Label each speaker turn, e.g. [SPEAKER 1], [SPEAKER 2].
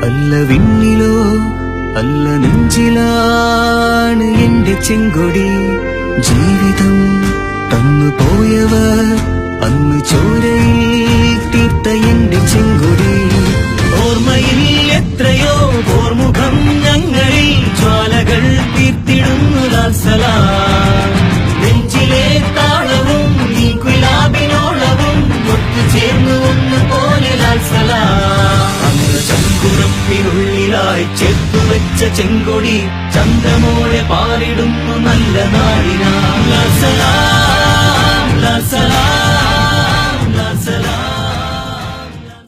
[SPEAKER 1] അല്ല വിണ്ണിലോ അല്ല നെഞ്ചിലാണ് എന്റെ ചെങ്കൊടി. ജീവിതം തന്നു പോയവർ അന്ന് ചോരയിൽ തീർത്ത എന്റെ ചെങ്കൊടി. ഓർമ്മയിൽ എത്രയോ ഓർമുഖം ഞങ്ങളിൽ ജ്വാലകൾ തീർത്തിടുന്നു ലാൽസലാം. നെഞ്ചിലെ താളവും ഈ ഗുലാബിനോളവും ഒത്തുചേർന്നു ഒന്നുപോലെ ലാൽസലാം. അന്ന് ചങ്കുറപ്പിനുള്ളിലായി ചേർത്തുവെച്ച ചെങ്കൊടി ചന്ദ്രമോടെ പാറിടുന്നു നല്ല നാടിനാ. ലാൽസലാം ലാൽസലാം.